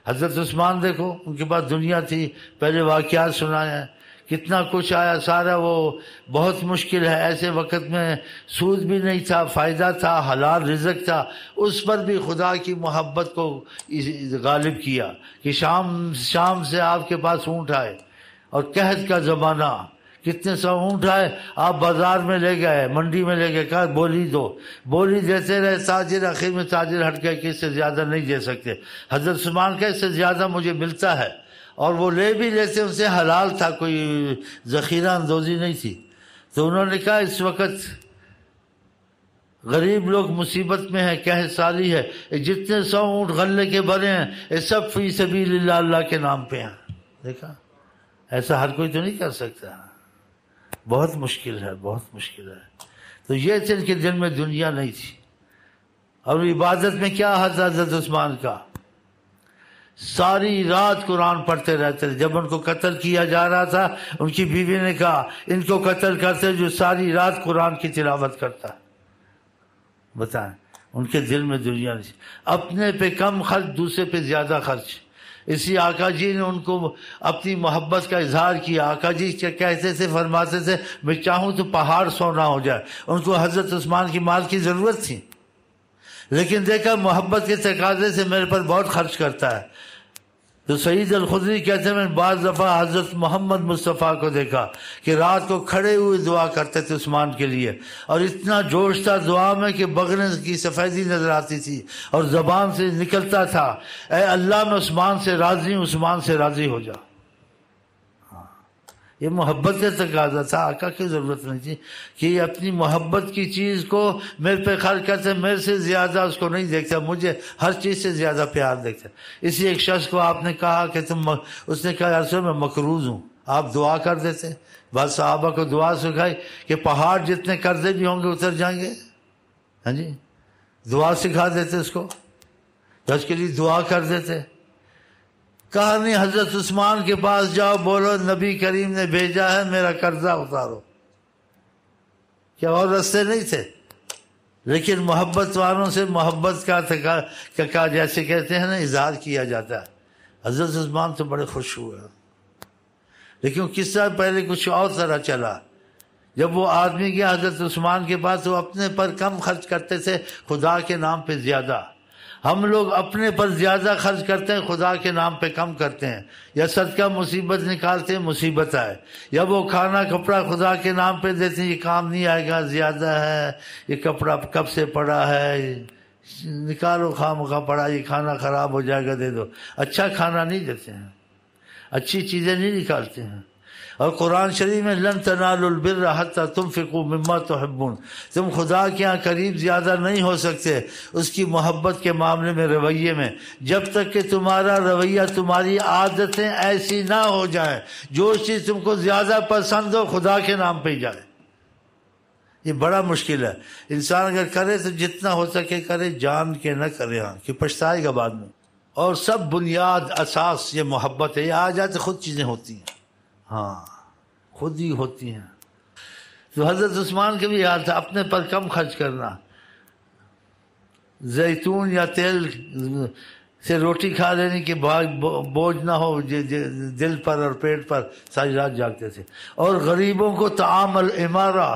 حضرت عثمان دیکھو، ان کے پاس دنیا تھی، پہلے واقعات سنایا ہے، کتنا کچھ آیا سارا، وہ بہت مشکل ہے، ایسے وقت میں سود بھی نہیں تھا، فائدہ تھا، حلال رزق تھا، اس پر بھی خدا کی محبت کو غالب کیا کہ شام سے آپ کے پاس اونٹ آئے، اور قحط کا زمانہ، کتنے سو اونٹ آئے، آپ بازار میں لے گئے، منڈی میں لے گئے، کہا بولی دو، بولی دیتے رہے تاجر، آخر میں تاجر ہٹ گئے کہ اس سے زیادہ نہیں دے سکتے۔ حضرت عثمان کا اس سے زیادہ مجھے ملتا ہے، اور وہ لے بھی لیتے، ان سے حلال تھا، کوئی ذخیرہ اندوزی نہیں تھی۔ تو انہوں نے کہا اس وقت غریب لوگ مصیبت میں ہیں، قحط سالی ہے، جتنے 100 اونٹ غلے کے بھرے ہیں یہ سب فی سبیل اللہ، اللہ کے نام پہ ہیں۔ دیکھا، ایسا ہر کوئی تو نہیں کر سکتا، بہت مشکل ہے، بہت مشکل ہے۔ تو یہ تھے ان کے دل میں دنیا نہیں تھی۔ اور عبادت میں کیا حد حضرت عثمان کا، ساری رات قرآن پڑھتے رہتے تھے۔ جب ان کو قتل کیا جا رہا تھا، ان کی بیوی نے کہا ان کو قتل کرتے جو ساری رات قرآن کی تلاوت کرتا ہے۔ بتائیں، ان کے دل میں دنیا نہیں، اپنے پہ کم خرچ، دوسرے پہ زیادہ خرچ۔ اسی آقا جی نے ان کو اپنی محبت کا اظہار کیا۔ آقا جی کہتے تھے، فرماتے تھے میں چاہوں تو پہاڑ سونا ہو جائے۔ ان کو حضرت عثمان کی مال کی ضرورت تھی، لیکن دیکھا محبت کے تقاضے سے میرے پر بہت خرچ کرتا ہے۔ تو سعید الخدری کہتے ہیں میں بعض دفعہ حضرت محمد مصطفیٰ کو دیکھا کہ رات کو کھڑے ہوئے دعا کرتے تھے عثمان کے لیے، اور اتنا جوش تھا دعا میں کہ بغنے کی سفیدی نظر آتی تھی، اور زبان سے نکلتا تھا اے اللہ میں عثمان سے راضی ہوں، عثمان سے راضی ہو جا۔ یہ محبت کا تقاضا تھا، آقا کی ضرورت نہیں تھی کہ یہ اپنی محبت کی چیز کو میرے پہ خرچ کرتے، میرے سے زیادہ اس کو نہیں دیکھتا، مجھے ہر چیز سے زیادہ پیار دیکھتا۔ اسی ایک شخص کو آپ نے کہا کہ اس نے کہا یار میں مقروض ہوں، آپ دعا کر دیتے۔ بعض صحابہ کو دعا سکھائی کہ پہاڑ جتنے قرضے بھی ہوں گے اتر جائیں گے، ہاں جی، دعا سکھا دیتے اس کو، تو اس کے لیے دعا کر دیتے۔ کہا نہیں حضرت عثمان کے پاس جاؤ، بولو نبی کریم نے بھیجا ہے میرا قرضہ اتارو۔ کیا اور رستے نہیں تھے؟ لیکن محبت والوں سے محبت کا جیسے کہتے ہیں نا اظہار کیا جاتا ہے۔ حضرت عثمان تو بڑے خوش ہوئے، لیکن قصہ پہلے کچھ اور طرح چلا۔ جب وہ آدمی گیا حضرت عثمان کے پاس، وہ اپنے پر کم خرچ کرتے تھے، خدا کے نام پہ زیادہ۔ ہم لوگ اپنے پر زیادہ خرچ کرتے ہیں، خدا کے نام پہ کم کرتے ہیں، یا صدقہ مصیبت نکالتے ہیں مصیبت آئے، یا وہ کھانا کپڑا خدا کے نام پہ دیتے ہیں، یہ کام نہیں آئے گا، زیادہ ہے، یہ کپڑا کب سے پڑا ہے، نکالو، خواہ پڑا، یہ کھانا خراب ہو جائے گا، دے دو۔ اچھا کھانا نہیں دیتے ہیں، اچھی چیزیں نہیں نکالتے ہیں۔ اور قرآن شریف میں لن تنالوا البر حتی تنفقوا مما تحبون، تم خدا کے ہاں قریب زیادہ نہیں ہو سکتے اس کی محبت کے معاملے میں، رویے میں، جب تک کہ تمہارا رویہ، تمہاری عادتیں ایسی نہ ہو جائیں جو چیز تم کو زیادہ پسند ہو خدا کے نام پہ ہی جائے۔ یہ بڑا مشکل ہے۔ انسان اگر کرے تو جتنا ہو سکے کرے، جان کے نہ کرے، ہاں کہ پچھتائے گا بعد میں۔ اور سب بنیاد اساس یہ محبت ہے، یہ آ جائے تو خود چیزیں ہوتی ہیں، ہاں خود ہی ہوتی ہیں۔ تو حضرت عثمان کے بھی حال تھا، اپنے پر کم خرچ کرنا، زیتون یا تیل سے روٹی کھا لینے کے بوجھ نہ ہو دل پر اور پیٹ پر، ساری رات جاگتے تھے۔ اور غریبوں کو طعام الامارہ،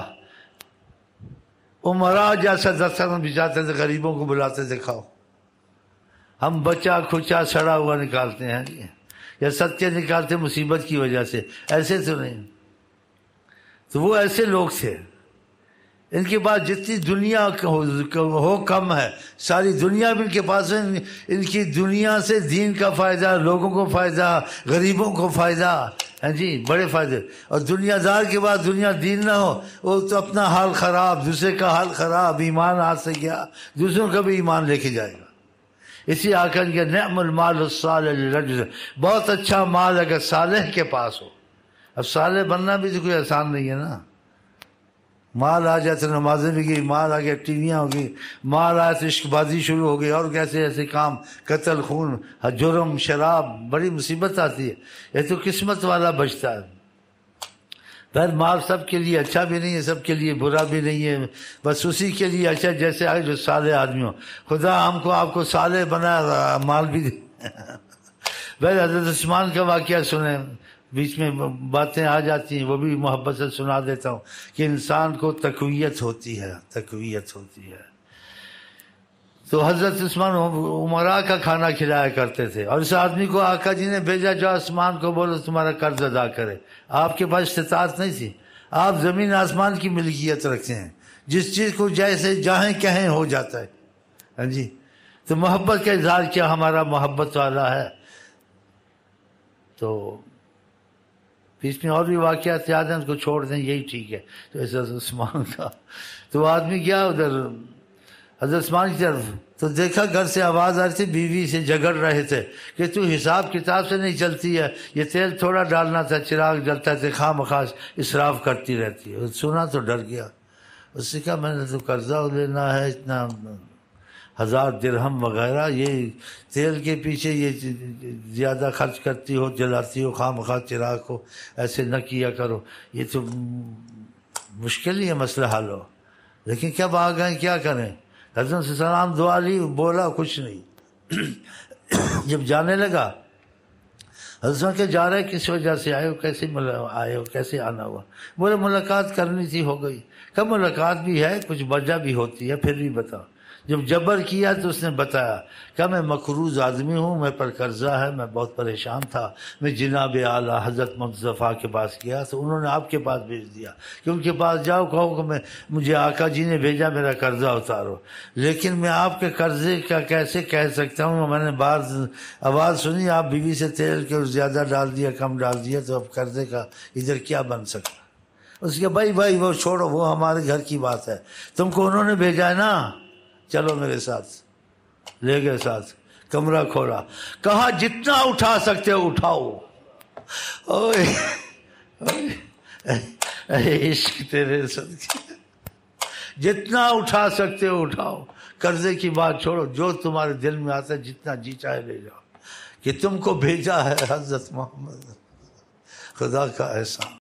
عمرہ جیسا دسترخوان بچھاتے تھے، غریبوں کو بلاتے تھے کھاؤ۔ ہم بچا کھچا سڑا ہوا نکالتے ہیں یا صدقے نکالتے مصیبت کی وجہ سے، ایسے تو نہیں۔ تو وہ ایسے لوگ تھے، ان کے پاس جتنی دنیا ہو کم ہے، ساری دنیا بھی ان کے پاس ہے، ان کی دنیا سے دین کا فائدہ، لوگوں کو فائدہ، غریبوں کو فائدہ، ہاں جی بڑے فائدے۔ اور دنیا دار کے بعد دنیا دین نہ ہو، وہ تو اپنا حال خراب، دوسرے کا حال خراب، ایمان ہاتھ سے گیا، دوسروں کا بھی ایمان لے کے جائے گا۔ اسی آخر کے نعم المال الصالح للرجل، بہت اچھا مال اگر صالح کے پاس ہو۔ اب صالح بننا بھی تو کوئی آسان نہیں ہے نا۔ مال آ جائے تو نمازیں بھی گئی، مال آ گیا ٹی ویاں ہو گئی، مال آیا تو عشق بازی شروع ہو گئی، اور کیسے ایسے کام، قتل، خون، جرم، شراب، بڑی مصیبت آتی ہے۔ یہ تو قسمت والا بچتا ہے۔ پھر مال سب کے لیے اچھا بھی نہیں ہے، سب کے لیے برا بھی نہیں ہے، بس اسی کے لیے اچھا جیسے آئے جو صالح آدمی ہو۔ خدا ہم کو آپ کو صالح بنا، مال بھی بھائی حضرت عثمان کا واقعہ سنیں، بیچ میں باتیں آ جاتی ہیں، وہ بھی محبت سے سنا دیتا ہوں کہ انسان کو تقویت ہوتی ہے، تقویت ہوتی ہے۔ تو حضرت عثمان عمراء کا کھانا کھلایا کرتے تھے، اور اس آدمی کو آقا جی نے بھیجا جو آسمان کو بولو تمہارا قرض ادا کرے۔ آپ کے پاس استطاعت نہیں تھی، آپ زمین آسمان کی ملکیت رکھتے ہیں، جس چیز کو جیسے جاہیں کہیں ہو جاتا ہے، ہاں جی۔ تو محبت کا اظہار کیا، ہمارا محبت والا ہے۔ تو بیچ میں اور بھی واقعات یاد ہیں، ان کو چھوڑ دیں، یہی ٹھیک ہے۔ تو حضرت عثمان کا تو آدمی گیا ادھر حضرت عثمان کی طرف، تو دیکھا گھر سے آواز آ رہی تھی، بیوی سے جھگڑ رہے تھے کہ تو حساب کتاب سے نہیں چلتی ہے، یہ تیل تھوڑا ڈالنا تھا، چراغ جلتا ہے، خواہ مخواہ اسراف کرتی رہتی ہے۔ سنا تو ڈر گیا، اس نے کہا میں نے تو قرضہ لینا ہے اتنا 1000 درہم وغیرہ، یہ تیل کے پیچھے یہ زیادہ خرچ کرتی ہو، جلاتی ہو خواہ مخواہ چراغ کو، ایسے نہ کیا کرو، یہ تو مشکل ہی ہے مسئلہ حل ہو۔ لیکن کب آ گئے کیا کریں، حضرت السلام دعا لی، بولا کچھ نہیں۔ جب جانے لگا حضرت کہ جا رہے کس وجہ سے آئے ہو، کیسے آئے ہو، کیسے آنا ہوا؟ بولے ملاقات کرنی تھی، ہو گئی۔ کب ملاقات بھی ہے، کچھ وجہ بھی ہوتی ہے، پھر بھی بتاؤ۔ جب جبر کیا تو اس نے بتایا کہ میں مقروض آدمی ہوں، میں پر قرضہ ہے، میں بہت پریشان تھا، میں جناب اعلیٰ حضرت مصطفیٰ کے پاس گیا تو انہوں نے آپ کے پاس بھیج دیا کہ ان کے پاس جاؤ، کہو کہ مجھے آقا جی نے بھیجا میرا قرضہ اتارو۔ لیکن میں آپ کے قرضے کا کیسے کہہ سکتا ہوں، میں نے بار آواز سنی آپ بیوی سے تیل کے زیادہ ڈال دیا، کم ڈال دیا، تو اب قرضے کا ادھر کیا بن سکتا۔ اس کے بھائی وہ چھوڑو، وہ ہمارے گھر کی بات ہے، تم کو انہوں نے بھیجا ہے نا، چلو میرے ساتھ۔ لے گئے ساتھ، کمرہ کھولا، کہا جتنا اٹھا سکتے ہو اٹھاؤ۔ اوئے اے عشق تیرے صدقے، جتنا اٹھا سکتے ہو اٹھاؤ، قرضے کی بات چھوڑو، جو تمہارے دل میں آتا ہے جتنا جی چاہے لے جاؤ، کہ تم کو بھیجا ہے حضرت محمد، خدا کا احسان۔